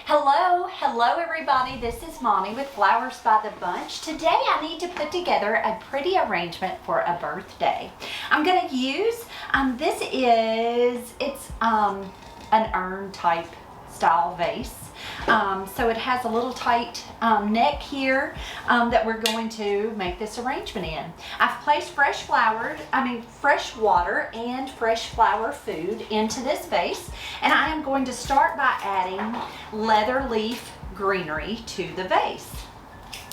Hello everybody, this is Mommy with Flowers by the Bunch. Today I need to put together a pretty arrangement for a birthday. I'm going to use, it's an urn type style vase. So it has a little tight neck here that we're going to make this arrangement in. I've placed fresh water and fresh flower food into this vase, and I am going to start by adding leather leaf greenery to the vase.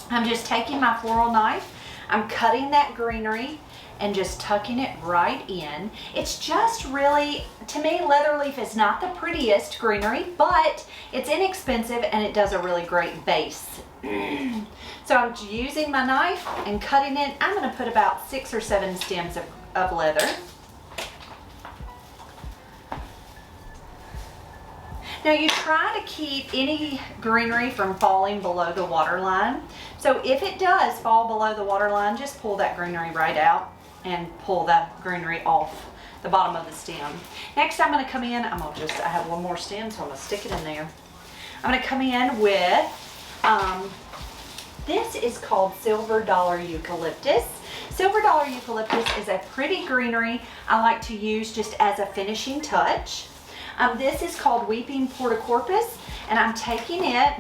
I'm just taking my floral knife, I'm cutting that greenery and just tucking it right in. It's just really, to me, leather leaf is not the prettiest greenery, but it's inexpensive and it does a really great base. So I'm using my knife and cutting it. I'm going to put about 6 or 7 stems of leather. Now you try to keep any greenery from falling below the water line. So if it does fall below the water line, just pull that greenery right out and pull that greenery off the bottom of the stem. Next I'm going to come in, I have one more stem, so I'm going to stick it in there. I'm going to come in with, this is called Silver Dollar Eucalyptus. Silver Dollar Eucalyptus is a pretty greenery I like to use just as a finishing touch. This is called Weeping Portocorpus, and I'm taking it,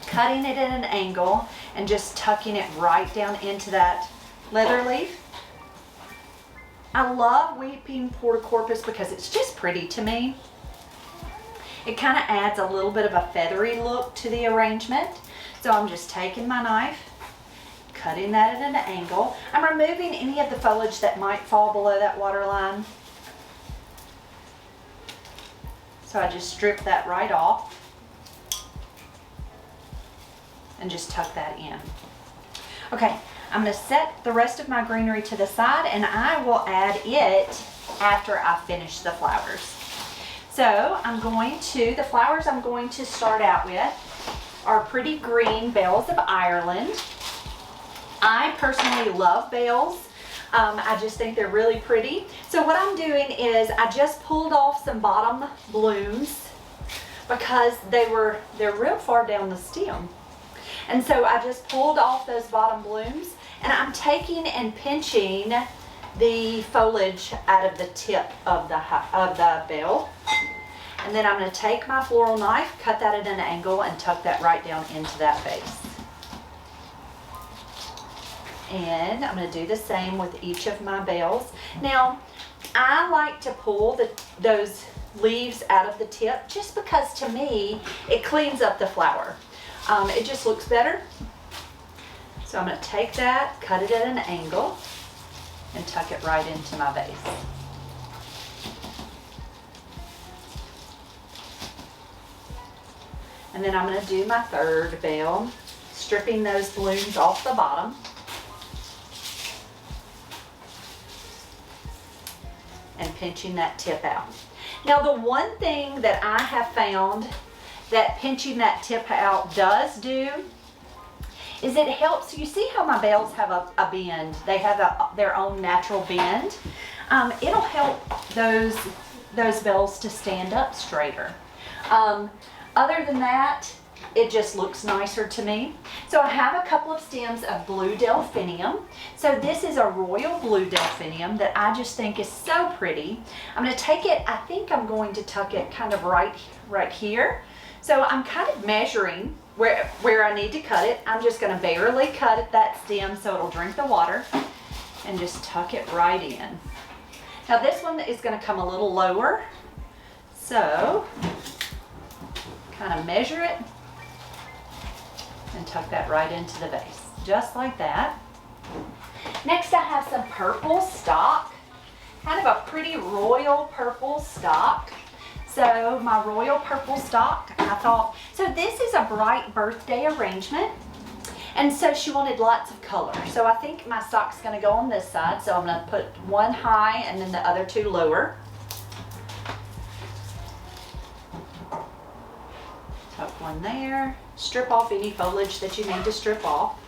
cutting it at an angle, and just tucking it right down into that leather leaf. I love Weeping Portocorpus because it's just pretty to me. It kind of adds a little bit of a feathery look to the arrangement. So I'm just taking my knife, cutting that at an angle. I'm removing any of the foliage that might fall below that water line. So I just strip that right off and just tuck that in. Okay, I'm going to set the rest of my greenery to the side, and I will add it after I finish the flowers. So the flowers I'm going to start out with are pretty green bells of Ireland. I personally love bells. I just think they're really pretty. So what I'm doing is I just pulled off some bottom blooms because they're real far down the stem. And so I just pulled off those bottom blooms, and I'm taking and pinching the foliage out of the tip of the bell. And then I'm going to take my floral knife, cut that at an angle, and tuck that right down into that vase. And I'm going to do the same with each of my bells. Now, I like to pull those leaves out of the tip just because, to me, it cleans up the flower. It just looks better. So I'm going to take that, cut it at an angle, and tuck it right into my vase. And then I'm going to do my third bell, stripping those blooms off the bottom. And pinching that tip out. Now, the one thing that I have found that pinching that tip out does do is it helps. You see how my bells have a bend? They have their own natural bend. It'll help those bells to stand up straighter. Other than that, it just looks nicer to me. So I have a couple of stems of blue delphinium. So this is a royal blue delphinium that I just think is so pretty. I'm going to take it, I think I'm going to tuck it kind of right here. So I'm kind of measuring where I need to cut it. I'm just going to barely cut at that stem so it'll drink the water, and just tuck it right in. Now this one is going to come a little lower. So kind of measure it and tuck that right into the vase, just like that. Next I have some purple stock, kind of a pretty royal purple stock. So my royal purple stock, I thought, so this is a bright birthday arrangement, and so she wanted lots of color. So I think my stock's going to go on this side, so I'm going to put one high and then the other two lower. Tuck one there. Strip off any foliage that you need to strip off.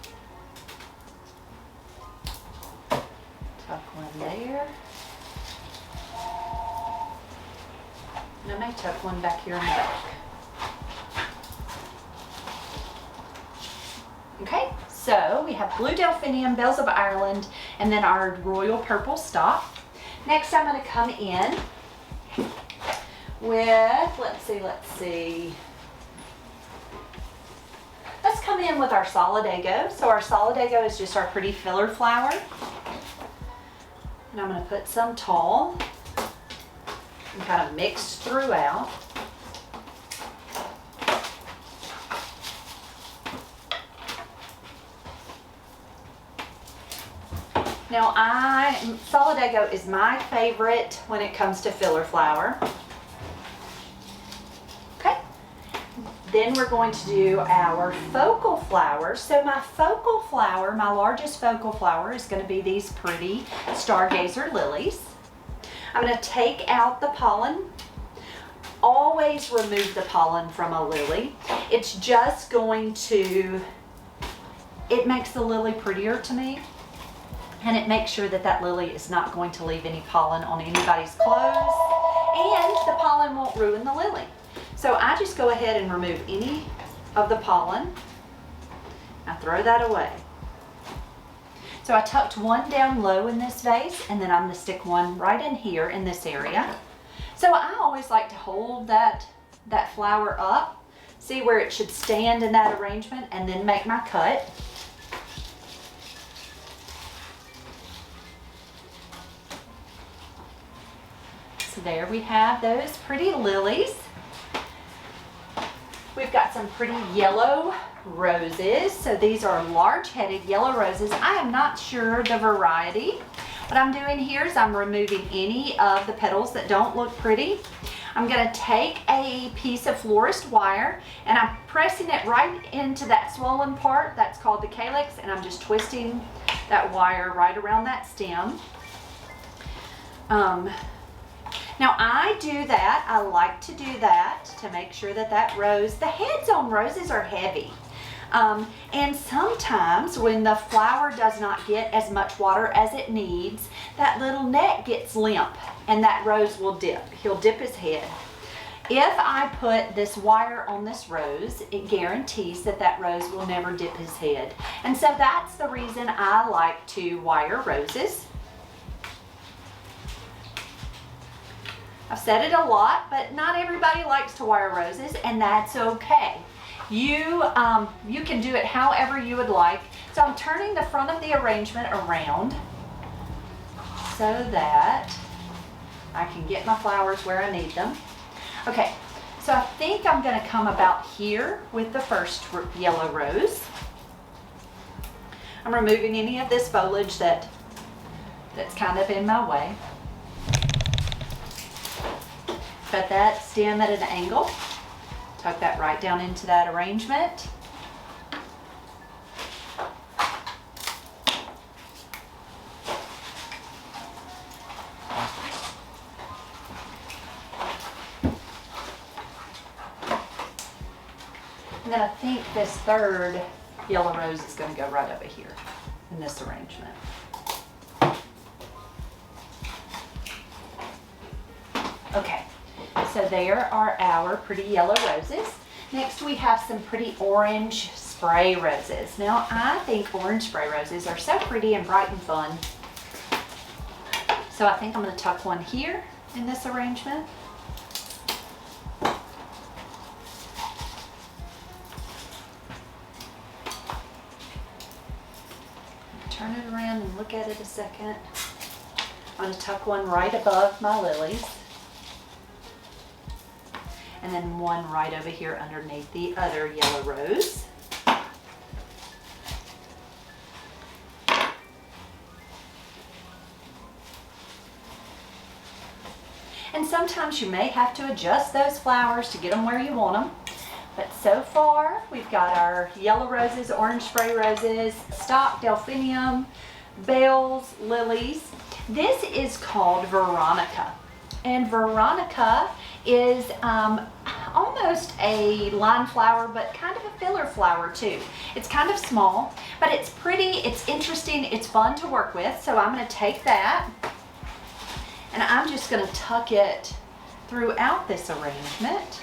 Tuck one there. And I may tuck one back here in the back. Okay, so we have blue delphinium, bells of Ireland, and then our royal purple stock. Next, I'm going to come in with, let's see. Let's come in with our solidago. So our solidago is just our pretty filler flower. And I'm going to put some tall and kind of mixed throughout. Now solidago is my favorite when it comes to filler flower. Okay, then we're going to do our focal flowers. So my focal flower, my largest focal flower is going to be these pretty stargazer lilies. I'm going to take out the pollen. Always remove the pollen from a lily. It's just going to, it makes the lily prettier to me. And it makes sure that that lily is not going to leave any pollen on anybody's clothes, and the pollen won't ruin the lily. So I just go ahead and remove any of the pollen. I throw that away. So I tucked one down low in this vase, and then I'm going to stick one right in here in this area. So I always like to hold that flower up, see where it should stand in that arrangement, and then make my cut. So there we have those pretty lilies. We've got some pretty yellow roses. So these are large-headed yellow roses. I am not sure the variety. What I'm doing here is I'm removing any of the petals that don't look pretty. I'm going to take a piece of florist wire and I'm pressing it right into that swollen part. That's called the calyx, and I'm just twisting that wire right around that stem. Now I do that, I like to do that to make sure that that rose, the heads on roses are heavy. And sometimes when the flower does not get as much water as it needs, that little neck gets limp and that rose will dip. He'll dip his head. If I put this wire on this rose, it guarantees that that rose will never dip his head. And so that's the reason I like to wire roses. I've said it a lot, but not everybody likes to wire roses, and that's okay. You can do it however you would like. So I'm turning the front of the arrangement around so that I can get my flowers where I need them. Okay, so I think I'm going to come about here with the first yellow rose. I'm removing any of this foliage that's kind of in my way. Cut that stem at an angle. Tuck that right down into that arrangement. And then I think this third yellow rose is going to go right over here in this arrangement. Okay. So there are our pretty yellow roses. Next we have some pretty orange spray roses. Now I think orange spray roses are so pretty and bright and fun. So I think I'm going to tuck one here in this arrangement. Turn it around and look at it a second. I'm going to tuck one right above my lilies. And then one right over here underneath the other yellow rose. And sometimes you may have to adjust those flowers to get them where you want them. But so far, we've got our yellow roses, orange spray roses, stock delphinium, bells, lilies. This is called Veronica. And Veronica is almost a line flower, but kind of a filler flower too. It's kind of small, but it's pretty, it's interesting, it's fun to work with. So I'm going to take that and I'm just going to tuck it throughout this arrangement.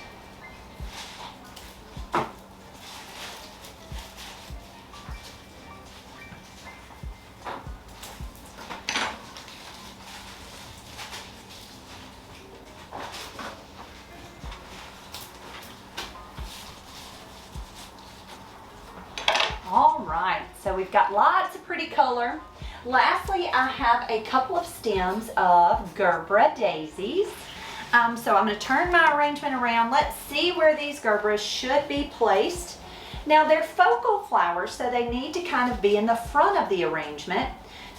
So we've got lots of pretty color. Lastly, I have a couple of stems of Gerbera daisies. So I'm going to turn my arrangement around. Let's see where these Gerberas should be placed. Now they're focal flowers, so they need to kind of be in the front of the arrangement.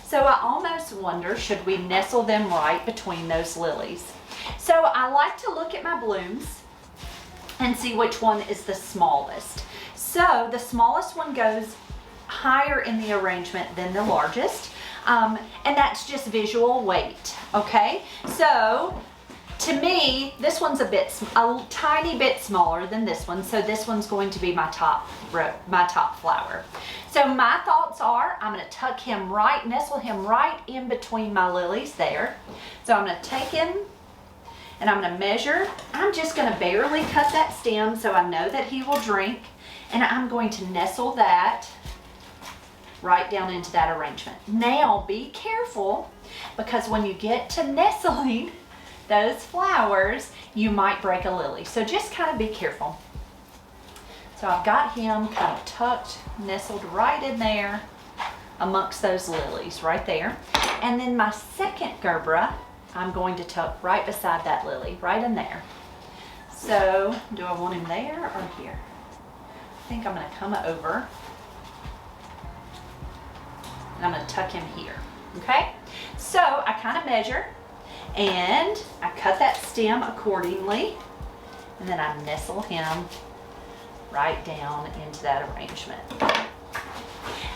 So I almost wonder, should we nestle them right between those lilies? So I like to look at my blooms and see which one is the smallest. So the smallest one goes higher in the arrangement than the largest, and that's just visual weight, okay? So to me, this one's a tiny bit smaller than this one, so this one's going to be my top flower. So my thoughts are, I'm going to tuck him right, nestle him right in between my lilies there. So I'm going to take him and I'm going to measure. I'm just going to barely cut that stem so I know that he will drink, and I'm going to nestle that right down into that arrangement. Now be careful, because when you get to nestling those flowers, you might break a lily. So just kind of be careful. So I've got him kind of tucked, nestled right in there amongst those lilies right there. And then my second Gerbera, I'm going to tuck right beside that lily, right in there. So do I want him there or here? I think I'm going to come over and I'm going to tuck him here, okay? So I kind of measure and I cut that stem accordingly, and then I nestle him right down into that arrangement.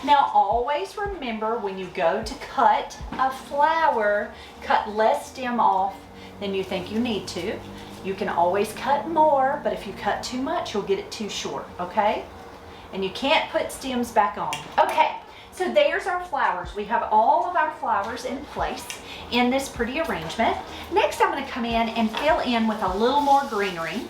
Now always remember, when you go to cut a flower, cut less stem off than you think you need to. You can always cut more, but if you cut too much, you'll get it too short, okay? And you can't put stems back on. Okay, so there's our flowers. We have all of our flowers in place in this pretty arrangement. Next, I'm going to come in and fill in with a little more greenery.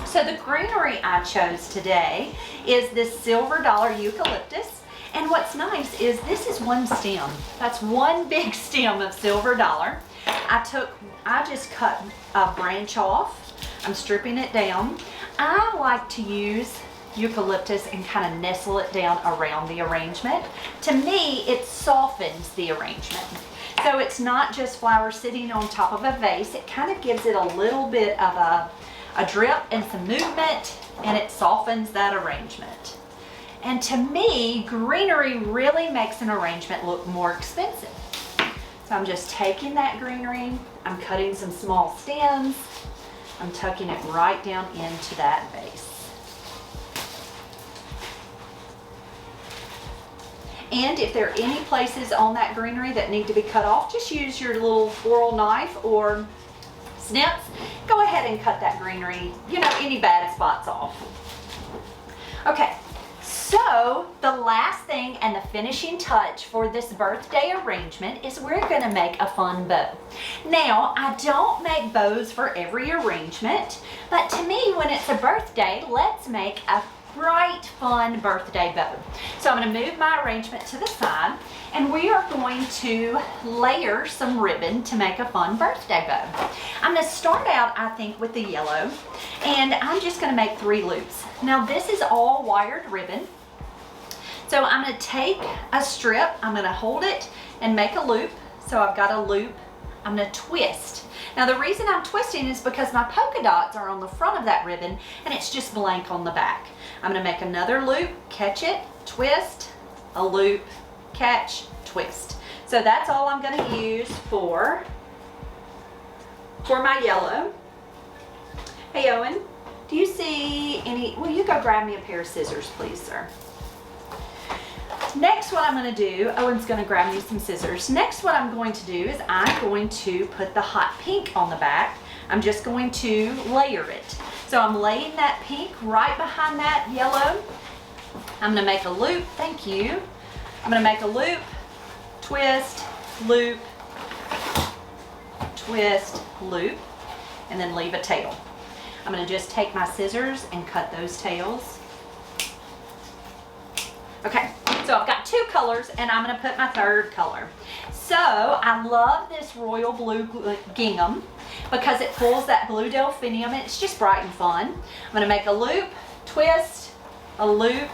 So the greenery I chose today is this silver dollar eucalyptus. And what's nice is this is one stem. That's one big stem of silver dollar. I just cut a branch off. I'm stripping it down. I like to use eucalyptus and kind of nestle it down around the arrangement. To me, it softens the arrangement. So it's not just flowers sitting on top of a vase. It kind of gives it a little bit of a drip and some movement, and it softens that arrangement. And to me, greenery really makes an arrangement look more expensive. So I'm just taking that greenery, I'm cutting some small stems, I'm tucking it right down into that vase. And if there are any places on that greenery that need to be cut off, just use your little floral knife or snips. Go ahead and cut that greenery, any bad spots off. Okay, so the last thing and the finishing touch for this birthday arrangement is we're going to make a fun bow. Now, I don't make bows for every arrangement, but to me, when it's a birthday, let's make a bright, fun birthday bow. So I'm going to move my arrangement to the side, and we are going to layer some ribbon to make a fun birthday bow. I'm going to start out, I think, with the yellow, and I'm just going to make 3 loops. Now this is all wired ribbon. So I'm going to take a strip, I'm going to hold it and make a loop. So I've got a loop, I'm going to twist. Now the reason I'm twisting is because my polka dots are on the front of that ribbon and it's just blank on the back. I'm going to make another loop, catch it, twist, a loop, catch, twist. So that's all I'm going to use for my yellow. Hey Owen, do you see any, will you go grab me a pair of scissors please, sir? Next, what I'm going to do, Owen's going to grab me some scissors. Next, what I'm going to do is I'm going to put the hot pink on the back. I'm just going to layer it. So I'm laying that pink right behind that yellow. I'm going to make a loop, thank you. I'm going to make a loop, twist, loop, twist, loop, and then leave a tail. I'm going to just take my scissors and cut those tails. Okay, so I've got 2 colors and I'm going to put my 3rd color. So I love this royal blue gingham because it pulls that blue delphinium and it's just bright and fun. I'm going to make a loop, twist, a loop,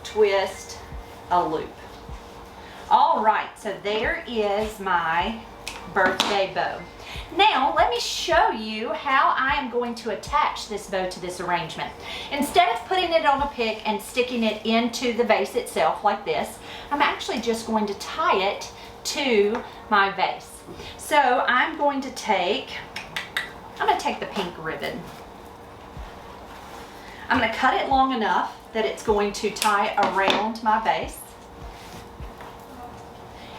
twist, a loop. All right, so there is my birthday bow. Now, let me show you how I am going to attach this bow to this arrangement. Instead of putting it on a pick and sticking it into the vase itself like this, I'm actually just going to tie it to my vase. So I'm going to take the pink ribbon. I'm going to cut it long enough that it's going to tie around my vase.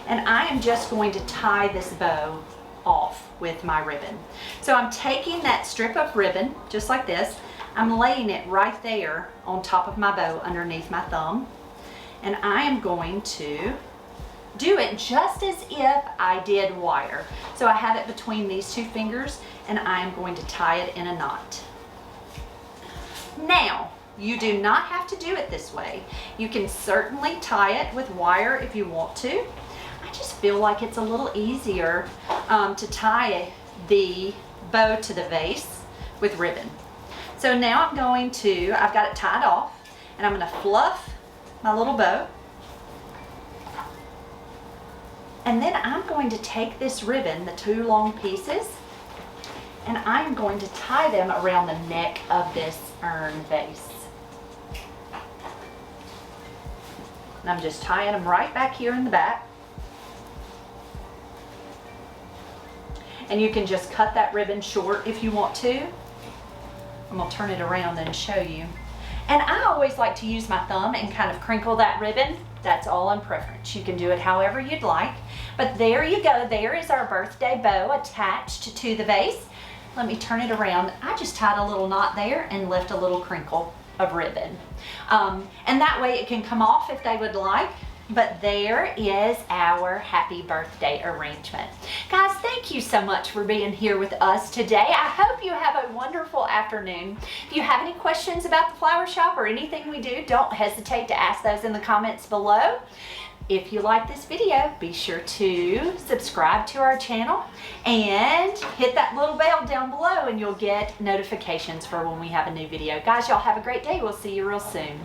And I am just going to tie this bow off with my ribbon. So I'm taking that strip of ribbon, just like this, I'm laying it right there on top of my bow underneath my thumb. And I am going to do it just as if I did wire. So I have it between these two fingers and I am going to tie it in a knot. Now, you do not have to do it this way. You can certainly tie it with wire if you want to. I just feel like it's a little easier to tie the bow to the vase with ribbon. So now I've got it tied off, and I'm going to fluff my little bow. And then I'm going to take this ribbon, the two long pieces, and I'm going to tie them around the neck of this urn vase. And I'm just tying them right back here in the back. And you can just cut that ribbon short if you want to. I'm gonna turn it around and show you. And I always like to use my thumb and kind of crinkle that ribbon. That's all on preference. You can do it however you'd like. But there you go. There is our birthday bow attached to the vase. Let me turn it around. I just tied a little knot there and left a little crinkle of ribbon. And that way it can come off if they would like. But there is our happy birthday arrangement. Guys, thank you so much for being here with us today. I hope you have a wonderful afternoon. If you have any questions about the flower shop or anything we do, don't hesitate to ask those in the comments below. If you like this video, be sure to subscribe to our channel and hit that little bell down below and you'll get notifications for when we have a new video. Guys, y'all have a great day. We'll see you real soon.